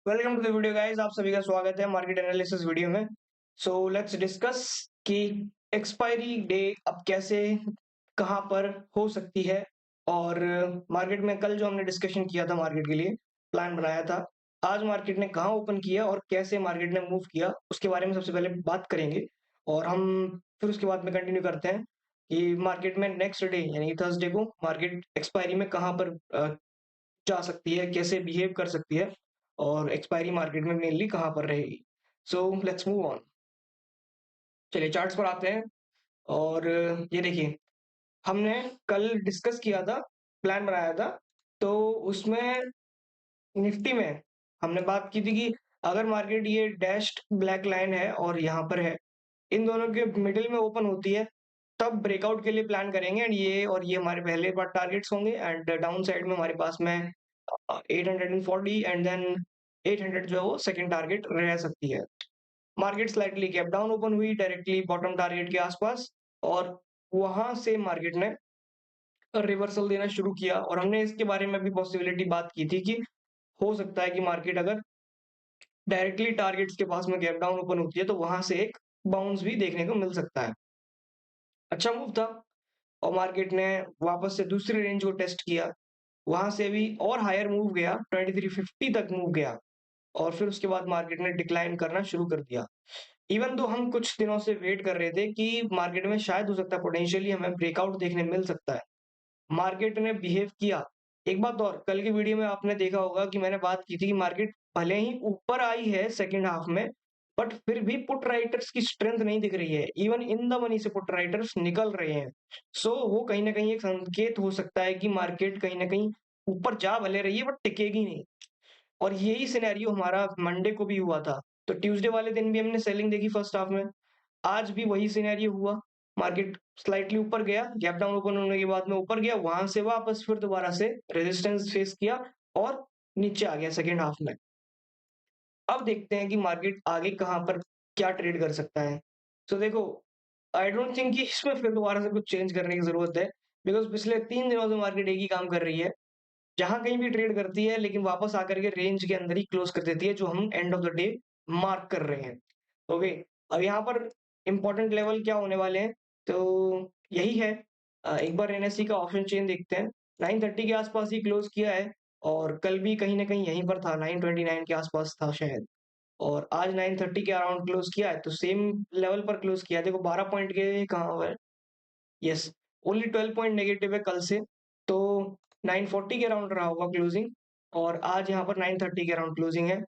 Welcome to the video guys. आप सभी का स्वागत है मार्केट एनालिसिस वीडियो में। सो लेट्स डिस्कस कि एक्सपायरी डे अब कैसे कहां पर हो सकती है। और मार्केट में कल जो हमने डिस्कशन किया था मार्केट के लिए प्लान बनाया था, आज मार्केट ने कहां ओपन किया और कैसे मार्केट ने मूव किया उसके बारे में सबसे पहले बात करेंगे। और हम फिर उसके बाद में कंटिन्यू करते हैं कि मार्केट में नेक्स्ट डे यानी थर्सडे को मार्केट एक्सपायरी में कहां पर जा सकती है, कैसे बिहेव कर सकती है और एक्सपायरी मार्केट में मेनली कहाँ पर रहेगी। So let's move on. चलिए चार्ट्स पर आते हैं। और ये देखिए, हमने कल डिस्कस किया था, प्लान बनाया था। तो उसमें निफ्टी में हमने बात की थी कि अगर मार्केट ये डैश्ड ब्लैक लाइन है और यहाँ पर है, इन दोनों के मिडिल में ओपन होती है, तब ब्रेकआउट के लिए प्लान करेंगे। और ये हमारे पहले बार टारगेट्स होंगे एंड डाउन साइड में हमारे पास में 840 एंड देन 800 जो है वो सेकंड टारगेट रह सकती है। Market slightly gap down open हुई डायरेक्टली बॉटम टारगेट के आसपास, और वहां से मार्केट ने रिवर्सल देना शुरू किया। और हमने इसके बारे में भी पॉसिबिलिटी बात की थी कि हो सकता है कि मार्केट अगर डायरेक्टली टारगेट्स के पास में गैप डाउन ओपन होती है तो वहां से एक बाउंस भी देखने को मिल सकता है। अच्छा मूव था। और मार्केट ने वापस से दूसरी रेंज को टेस्ट किया, वहां से भी और हायर मूव गया, 2350 तक मूव गया। और फिर उसके बाद मार्केट ने डिक्लाइन करना शुरू कर दिया। इवन तो हम कुछ दिनों से वेट कर रहे थे कि मार्केट में शायद हो सकता है पोटेंशियली हमें ब्रेकआउट देखने मिल सकता है, मार्केट ने बिहेव किया। एक बात और, कल की वीडियो में आपने देखा होगा कि मैंने बात की थी कि मार्केट भले ही ऊपर आई है सेकंड हाफ में, बट फिर भी पुट राइटर्स की स्ट्रेंथ नहीं दिख रही है। इवन इन द मनी से पुट राइटर्स निकल रहे हैं। सो वो कहीं ना कहीं एक संकेत हो सकता है कि मार्केट कहीं ना कहीं ऊपर जा भले रही है बट टिकेगी नहीं। और यही सिनेरियो हमारा मंडे को भी हुआ था। तो ट्यूसडे वाले दिन भी हमने सेलिंग देखी फर्स्ट हाफ में, आज भी वही सिनेरियो हुआ। मार्केट स्लाइटली ऊपर गया, गैप डाउन ओपन होने के बाद में ऊपर गया, वहां से वापस फिर दोबारा से रेजिस्टेंस फेस किया और नीचे आ गया सेकेंड हाफ में। अब देखते हैं कि मार्केट आगे कहां पर क्या ट्रेड कर सकता है। तो देखो, आई डोंट थिंक कि इसमें फिर दोबारा से कुछ चेंज करने की जरूरत है, बिकॉज पिछले 3 दिनों से मार्केट एक ही काम कर रही है। जहां कहीं भी ट्रेड करती है लेकिन वापस आकर के रेंज के अंदर ही क्लोज कर देती है, जो हम end of the day mark कर रहे हैं। ओके, अब यहाँ पर इंपॉर्टेंट लेवल क्या होने वाले हैं, तो यही है। एक बार एनएससी का ऑप्शन चेन देखते हैं। 930 के आसपास ही क्लोज किया है, और कल भी कहीं ना कहीं यहीं पर था, 929 के आसपास था शायद। और आज 930 के अराउंड क्लोज किया है, तो सेम लेवल पर क्लोज किया है। देखो 12 पॉइंट के कहाँ हुआ है, यस, ओनली 12 पॉइंट नेगेटिव है कल से। तो 940 के अराउंड रहा होगा क्लोजिंग, और आज यहाँ पर 930 के अराउंड क्लोजिंग है।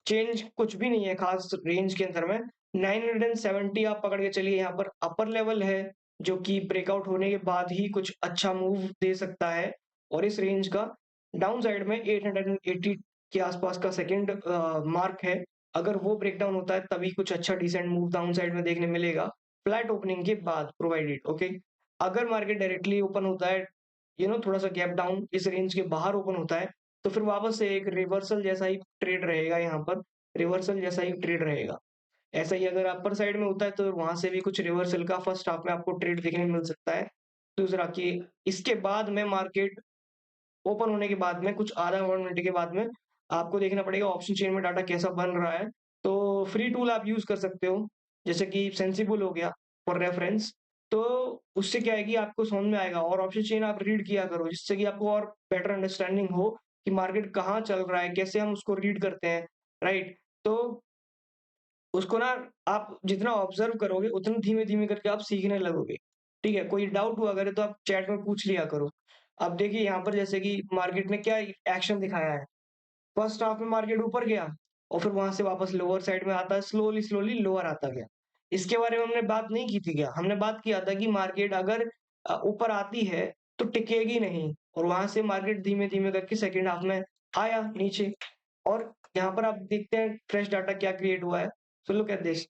चेंज कुछ भी नहीं है खास रेंज के अंदर में। 970 आप पकड़ के चलिए, यहाँ पर अपर लेवल है, जो कि ब्रेकआउट होने के बाद ही कुछ अच्छा मूव दे सकता है। और इस रेंज का डाउन साइड में 880 के आसपास का सेकंड मार्क है। अगर वो ब्रेकडाउन होता है तभी कुछ अच्छा डिसेंट मूव डाउन साइड में देखने मिलेगा, फ्लैट ओपनिंग के बाद प्रोवाइडेड। ओके, अगर मार्केट डायरेक्टली ओपन होता है, थोड़ा सा गैप डाउन इस रेंज के बाहर ओपन होता है, तो फिर वापस से एक रिवर्सल जैसा ही ट्रेड रहेगा, यहाँ पर रिवर्सल जैसा ही ट्रेड रहेगा। ऐसा ही अगर अपर साइड में होता है तो वहां से भी कुछ रिवर्सल का फर्स्ट हाफ में आपको ट्रेड देखने को मिल सकता है। दूसरा कि इसके बाद में मार्केट ओपन होने के बाद में कुछ आधा 1 मिनट के बाद में आपको देखना पड़ेगा ऑप्शन चेन में डाटा कैसा बन रहा है। तो फ्री टूल आप यूज कर सकते हो, जैसे कि सेंसिबल हो गया फॉर रेफरेंस। तो उससे क्या है कि आपको समझ में आएगा, और ऑप्शन चेन आप रीड किया करो जिससे कि आपको और बेटर अंडरस्टैंडिंग हो कि मार्केट कहाँ चल रहा है, कैसे हम उसको रीड करते हैं। राइट। तो उसको ना आप जितना ऑब्जर्व करोगे उतना धीमे धीमे करके आप सीखने लगोगे। ठीक है, कोई डाउट हुआ करे तो आप चैट में पूछ लिया करो। अब देखिए यहाँ पर जैसे कि मार्केट ने क्या एक्शन दिखाया है, फर्स्ट हाफ में मार्केट ऊपर गया और फिर वहां से वापस लोअर साइड में आता है, स्लोली स्लोली लोअर आता गया। इसके बारे में हमने बात नहीं की थी क्या, हमने बात किया था कि मार्केट अगर ऊपर आती है तो टिकेगी नहीं, और वहां से मार्केट धीमे धीमे करके सेकेंड हाफ में आया नीचे। और यहाँ पर आप देखते हैं फ्रेश डाटा क्या क्रिएट हुआ है। So look at this,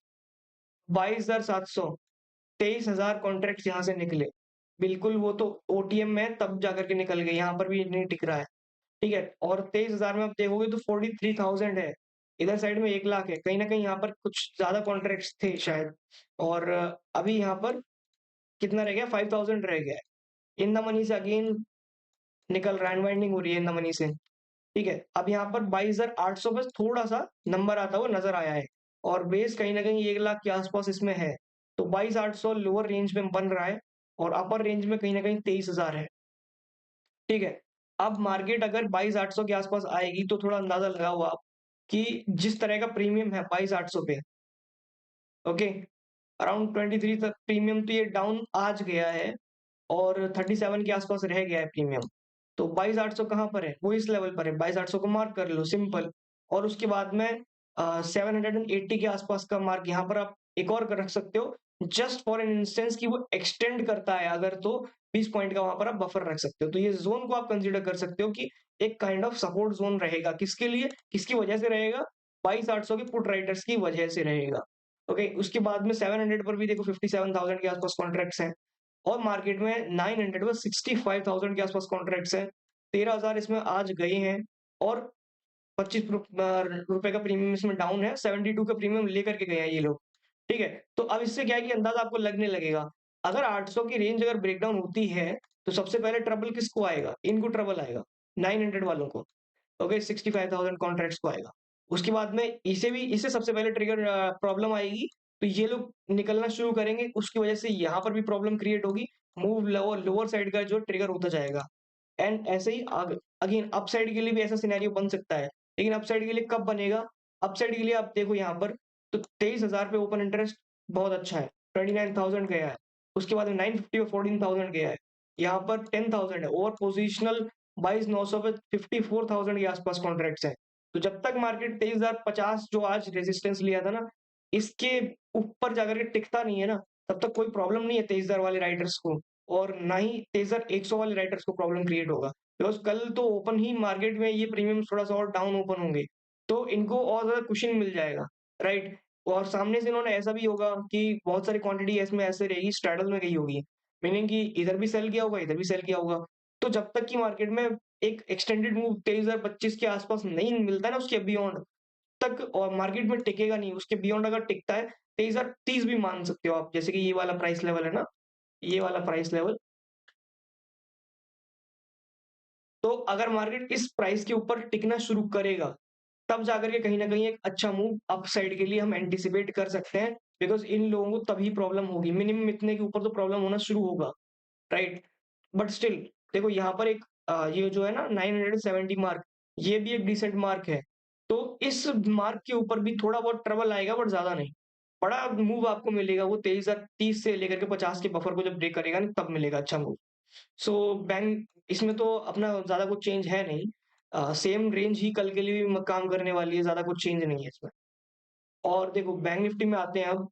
22,700, 23,000 contract यहाँ से निकले। बिल्कुल, वो तो ओटीएम में तब जाकर के निकल गए, यहाँ पर भी नहीं टिक रहा है। ठीक है, और 23,000 में आप देखोगे तो 43,000 है। इधर साइड में 1 लाख है, कहीं ना कहीं यहाँ पर कुछ ज्यादा कॉन्ट्रैक्ट्स थे शायद। और अभी यहाँ पर कितना रह गया, 5,000 रह गया। इन द मनी से अगेन निकल रहा है, अनवाइंडिंग हो रही है इन द मनी से। ठीक है, अब यहाँ पर 22,800 पे थोड़ा सा नंबर आता हुआ नजर आया है और बेस कहीं ना कहीं 1 लाख के आसपास इसमें है। तो 22,800 लोअर रेंज में बन रहा है और अपर रेंज में कहीं ना कहीं 23,000 है। ठीक है, अब मार्केट अगर 22,800 के आसपास आएगी तो थोड़ा अंदाजा लगाओ आप कि जिस तरह का प्रीमियम है 22,800 पे, ओके, अराउंड 23 तक प्रीमियम, तो ये डाउन आज गया है और 37 के आसपास रह गया है प्रीमियम। तो 22,800 कहाँ पर है? वो इस लेवल पर है, 22,800 को मार्क कर लो सिंपल। और उसके बाद में 780 के आसपास का मार्क यहाँ पर आप एक और रख सकते हो, जस्ट फॉर एन इंस्टेंस कि वो एक्सटेंड करता है अगर, तो 20 पॉइंट का वहां पर आप बफर रख सकते हो। तो ये जोन को आप कंसीडर कर सकते हो कि एक काइंड ऑफ सपोर्ट जोन रहेगा। किसके लिए, किसकी वजह से रहेगा? 22,800 के पुट राइटर्स की वजह से रहेगा। ओके, उसके बाद में 700 पर भी देखो 57,000 के आसपास कॉन्ट्रैक्ट्स हैं और मार्केट में 900 पर 65,000 के आसपास कॉन्ट्रैक्ट्स हैं। 13,000 इसमें आज गए हैं और 25 रुपए का प्रीमियम इसमें डाउन है, 72 का प्रीमियम लेकर के गए हैं ये लोग। ठीक है, तो अब इससे क्या है कि अंदाजा आपको लगने लगेगा, अगर 800 की रेंज अगर ब्रेकडाउन होती है तो सबसे पहले ट्रबल किसको आएगा? इनको ट्रबल आएगा, 900 वालों को। ओके, 65,000 कॉन्ट्रैक्ट्स को आएगा। उसके बाद में इसे सबसे पहले ट्रिगर प्रॉब्लम आएगी, तो ये लोग निकलना शुरू करेंगे, उसकी वजह से यहाँ पर भी प्रॉब्लम क्रिएट होगी, मूव लोअर लोअर साइड का जो ट्रिगर होता जाएगा। एंड ऐसे ही अगेन अपसाइड के लिए भी ऐसा सिनेरियो बन सकता है, लेकिन अपसाइड के लिए कब बनेगा? अपसाइड के लिए आप देखो यहाँ पर, तो 23,000 पे ओपन इंटरेस्ट बहुत अच्छा है, 29,000 गया है। उसके बाद में 950 पे 14,000 गया है। यहाँ पर 10,000 है, ओवर पोजिशनल 22,900 पे 54,000 के आसपास कॉन्ट्रैक्ट्स हैं। तो जब तक मार्केट 23,050 जो आज रेजिस्टेंस लिया था ना, इसके ऊपर जाकर के टिकता नहीं है ना, तब तक कोई प्रॉब्लम नहीं है 23,000 वाले राइडर्स को, और ना ही 23,100 वाले राइडर्स को प्रॉब्लम क्रिएट होगा। बिकॉज़ कल तो ओपन ही मार्केट में ये प्रीमियम थोड़ा-सा और डाउन ओपन होंगे, तो इनको और ज़्यादा कुशन मिल जाएगा, राइट? और सामने से इन्होंने ऐसा भी होगा कि बहुत सारी क्वांटिटी इसमें ऐसे रहेगी, स्ट्रैडल में गई होगी, मीनिंग कि इधर भी सेल किया होगा, इधर भी सेल किया होगा। तो जब तक कि मार्केट में एक एक्सटेंडेड मूव 23,025 के आसपास नहीं मिलता है ना, उसके बियॉन्ड तक और मार्केट में टिकेगा नहीं। उसके बियॉन्ड अगर टिकता है, 23,030 भी मान सकते हो आप, जैसे कि ये वाला प्राइस लेवल है ना, ये वाला प्राइस लेवल। तो अगर मार्केट इस प्राइस के ऊपर टिकना शुरू करेगा, तब जाकर के कहीं न कहीं एक अच्छा मूव अपसाइड के लिए हम एंटीसिपेट कर सकते हैं, बिकॉज़ इन लोगों को तभी प्रॉब्लम होगी, मिनिमम इतने के ऊपर तो प्रॉब्लम होना शुरू होगा, राइट? बट स्टिल देखो यहाँ पर एक ये जो है ना 970 मार्क, ये भी एक डिसेंट मार्क है। तो इस मार्क के ऊपर भी थोड़ा बहुत ट्रबल आएगा, बट ज़्यादा नहीं। बड़ा मूव आपको मिलेगा वो 23,030 से लेकर के 50 के बफर को जब ब्रेक करेगा ना, तब मिलेगा अच्छा मूव। सो बैंक इसमें तो अपना ज़्यादा कुछ चेंज है नहीं। सेम रेंज ही कल के लिए भी काम करने वाली है, ज़्यादा कुछ चेंज नहीं है इसमें। और देखो बैंक निफ्टी में आते हैं अब,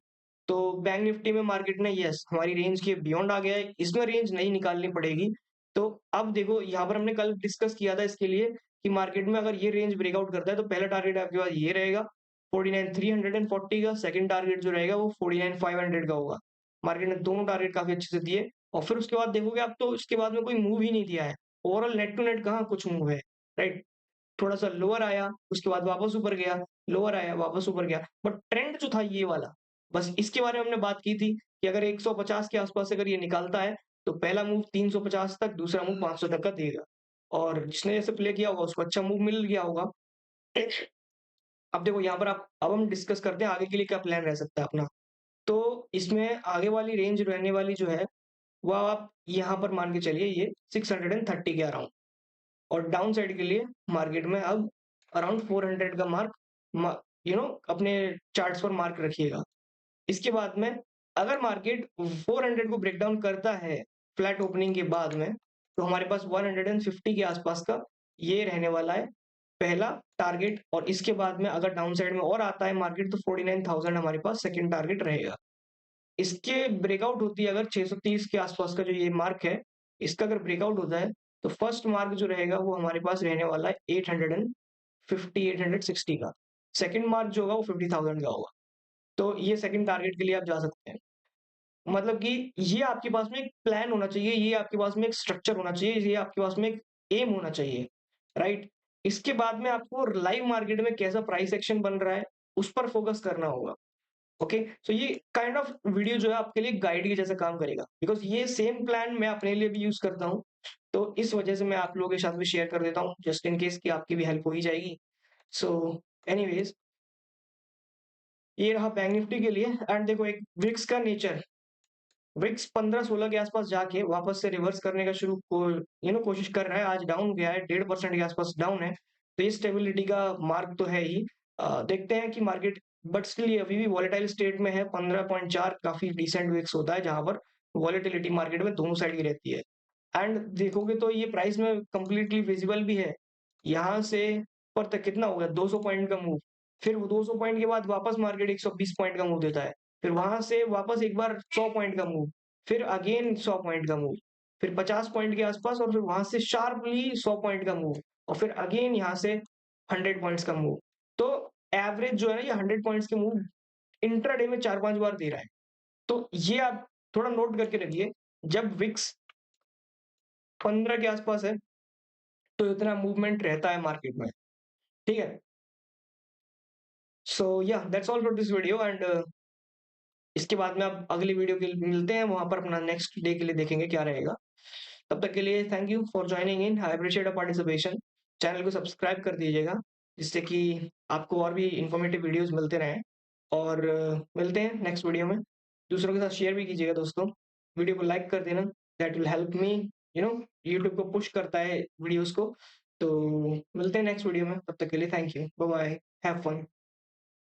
तो बैंक निफ्टी में मार्केट ने यस हमारी रेंज के बियॉन्ड आ गया है, इसमें रेंज नहीं निकालनी पड़ेगी। तो अब देखो यहाँ पर हमने कल डिस्कस किया था इसके लिए कि मार्केट में अगर ये रेंज ब्रेकआउट करता है तो पहला टारगेट आपके पास ये रहेगा 49,340 का, सेकंड टारगेट जो रहेगा वो 49,500 का होगा। मार्केट ने दोनों टारगेट काफी अच्छे से दिए और फिर उसके बाद देखोगे आप तो उसके बाद में कोई मूव ही नहीं दिया है। ओवरऑल नेट टू नेट कहाँ कुछ मूव है, राइट? थोड़ा-सा लोअर आया, उसके बाद वापस ऊपर गया, लोअर आया, वापस ऊपर गया। बट ट्रेंड जो था ये वाला, बस इसके बारे में हमने बात की थी कि अगर 150 के आसपास अगर ये निकालता है, तो पहला मूव 350 तक, दूसरा मूव 500 तक का देगा। और जिसने जैसे प्ले किया होगा उसको अच्छा मूव मिल गया होगा। अब देखो यहाँ पर अब हम डिस्कस करते हैं आगे के लिए क्या प्लान रह सकता है अपना। तो इसमें आगे वाली रेंज रहने वाली जो है, वो आप यहाँ पर मान के चलिए ये 630 के अराउंड। और डाउन साइड के लिए मार्केट में अब अराउंड 400 का मार्क अपने चार्ट्स पर मार्क रखिएगा। इसके बाद में अगर मार्केट 400 को ब्रेक डाउन करता है फ्लैट ओपनिंग के बाद में, तो हमारे पास 150 के आसपास का ये रहने वाला है पहला टारगेट। और इसके बाद में अगर डाउन साइड में और आता है मार्केट, तो 49,000 हमारे पास सेकंड टारगेट रहेगा। इसके ब्रेकआउट होती है अगर 630 के आसपास का जो ये मार्क है, इसका अगर ब्रेकआउट होता है, तो फर्स्ट मार्क जो रहेगा वो हमारे पास रहने वाला है 850 860 का। सेकंड मार्क जो होगा वो 50,000 का होगा। तो ये सेकंड टारगेट के लिए आप जा सकते हैं। मतलब कि ये आपके पास में एक प्लान होना चाहिए, ये आपके पास में एक स्ट्रक्चर होना चाहिए, ये आपके पास में एक एम होना चाहिए, राइट? इसके बाद में आपको लाइव मार्केट में कैसा प्राइस एक्शन बन रहा है, उस पर फोकस करना होगा। ओके, सो ये काइंड ऑफ वीडियो जो है आपके लिए गाइड के जैसा काम करेगा, बिकॉज़ ये सेम प्लान मैं अपने लिए भी यूज़ करता हूँ। तो इस वजह से मैं आप लोगों के साथ भी शेयर कर देता हूँ जस्ट इन केस कि आपकी भी हेल्प हो ही जाएगी। सो एनीवेज, ये रहा बैंक निफ्टी के लिए। एंड देखो एक विक्स का नेचर, विक्स 15-16 के आसपास जाके वापस से रिवर्स करने का शुरू कोशिश कर रहा है। आज डाउन गया है, 1.5% के आसपास डाउन है, तो ये स्टेबिलिटी का मार्क तो है ही। देखते हैं कि मार्केट, बट स्टिल ये अभी भी वॉलेटाइल स्टेट में है। 15.4 काफी डिसेंट विक्स होता है जहां पर वॉलेटिलिटी मार्केट में दोनों साइड की रहती है। एंड देखोगे तो ये प्राइस में कंप्लीटली विजिबल भी है। यहाँ से पर तक कितना हो गया, 200 पॉइंट का मूव। फिर वो 200 पॉइंट के बाद वापस मार्केट 120 पॉइंट का मूव देता है। फिर वहां से वापस एक बार 100 पॉइंट का मूव, फिर अगेन 100 पॉइंट का मूव, फिर 50 पॉइंट के आसपास, और फिर वहां से शार्पली 100 पॉइंट का मूव, और फिर अगेन यहाँ से 100 पॉइंट्स का मूव। तो एवरेज जो है ना, ये 100 पॉइंट्स के मूव इंट्राडे में 4-5 बार दे रहा है। तो ये आप थोड़ा नोट करके रखिए, जब विक्स 15 के आसपास है तो इतना मूवमेंट रहता है मार्केट में। ठीक है, सो या that's all for this video. And इसके बाद में आप अगली वीडियो के लिए मिलते हैं, वहां पर अपना नेक्स्ट डे के लिए देखेंगे क्या रहेगा। तब तक के लिए thank you for joining in, I appreciate a participation. Channel को सब्सक्राइब कर दीजिएगा जिससे कि आपको और भी इंफॉर्मेटिव वीडियोस मिलते रहें। और मिलते हैं नेक्स्ट वीडियो में। दूसरों के साथ शेयर भी कीजिएगा दोस्तों, वीडियो को लाइक कर देना, that will help me, YouTube को पुश करता है वीडियोस को। तो मिलते हैं नेक्स्ट वीडियो में, तब तक के लिए thank you, bye bye, have fun.